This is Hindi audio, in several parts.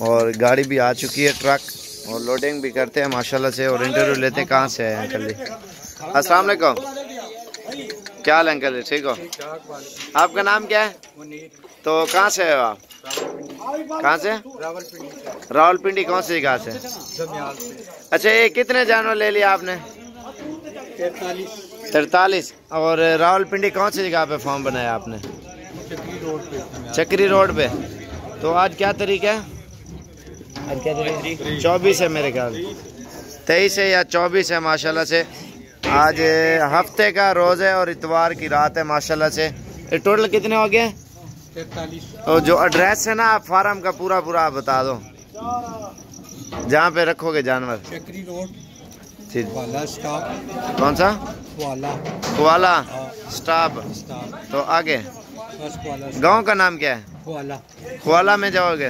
और गाड़ी भी आ चुकी है, ट्रक, और लोडिंग भी करते हैं माशाल्लाह से। और इंटरव्यू लेते हैं। कहाँ से है अंकल जी? अस्सलाम वालेकुम, क्या हाल अंकल जी? ठीक हो? आपका नाम क्या है? तो कहाँ से है आप? कहाँ से? रावलपिंडी। कौन सी जगह से? अच्छा, ये कितने जानवर ले लिया आपने? 43। और रावलपिंडी कौन सी जगह पे फॉर्म बनाया आपने? चक्री रोड पे। तो आज क्या तारीख है? आज क्या तारीख? 24 है मेरे ख्याल, 23 है या 24 है माशाल्लाह से। आज हफ्ते का रोज़ है और इतवार की रात है माशाल्लाह से। ये टोटल कितने हो गए? 43। और जो एड्रेस है ना, आप फार्म का पूरा आप बता दो, जहाँ पे रखोगे जानवर। चक्री रोड, कौन सा? कुआला स्टॉप। तो आगे गांव का नाम क्या है? कुआला में जाओगे?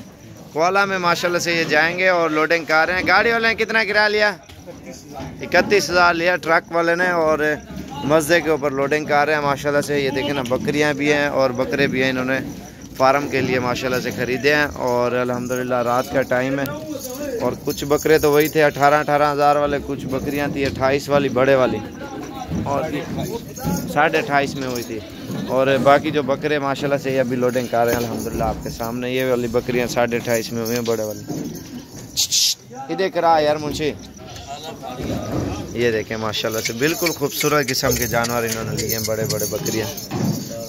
कुआला में माशाल्लाह से ये जाएंगे और लोडिंग कर रहे हैं। गाड़ी वाले ने कितना किराया लिया? 31,000 लिया ट्रक वाले ने। और मस्जिद के ऊपर लोडिंग कर रहे हैं माशाल्लाह से। ये देखें ना, बकरियां भी हैं और बकरे भी हैं, इन्होंने फार्म के लिए माशाल्लाह से ख़रीदे हैं। और अल्हम्दुलिल्लाह रात का टाइम है। और कुछ बकरे तो वही थे 18,000 वाले, कुछ बकरियां थी 28 वाली बड़े वाली, और 28.5 में हुई थी। और बाकी जो बकरे माशाल्लाह से ये अभी लोडिंग कर रहे हैं अल्हम्दुलिल्लाह आपके सामने। ये वाली बकरियां 28.5 में हुई हैं, बड़े वाली। इधर करा यार मुंशी। ये देखें माशाल्लाह से बिल्कुल खूबसूरत किस्म के जानवर इन्होंने लिए हैं, बड़े बड़े बकरियां।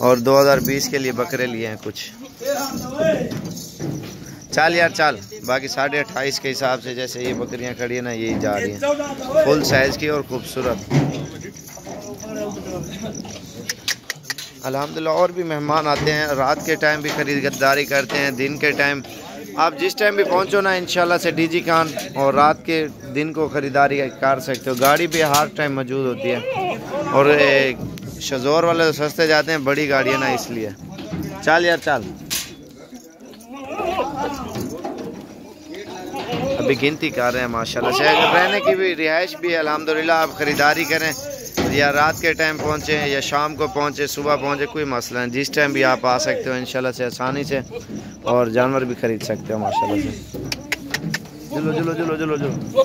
और 2020 के लिए बकरे लिए हैं कुछ। चल यार चल। बाकी 28.5 के हिसाब से जैसे ये बकरियां खड़ी है ना, यही जा रही हैं, फुल साइज़ की और खूबसूरत अल्हम्दुलिल्लाह। और भी मेहमान आते हैं, रात के टाइम भी खरीदारी करते हैं, दिन के टाइम। आप जिस टाइम भी पहुंचो ना इंशाल्लाह से डीजी खान, और रात के दिन को ख़रीदारी कर सकते हो। गाड़ी भी हर टाइम मौजूद होती है। और शजोर वाले तो सस्ते जाते हैं, बड़ी गाड़ी है ना इसलिए। चल यार चल। अभी गिनती कर रहे हैं माशाल्लाह से। अगर रहने की भी रिहाइश भी है अल्हम्दुलिल्लाह, आप ख़रीदारी करें या रात के टाइम पहुँचे या शाम को पहुँचे, सुबह पहुँचे, कोई मसला नहीं। जिस टाइम भी आप आ सकते हो इंशाल्लाह से आसानी से, और जानवर भी ख़रीद सकते हो माशाल्लाह से। जुलो जुलो जुलो जुलो जुलो।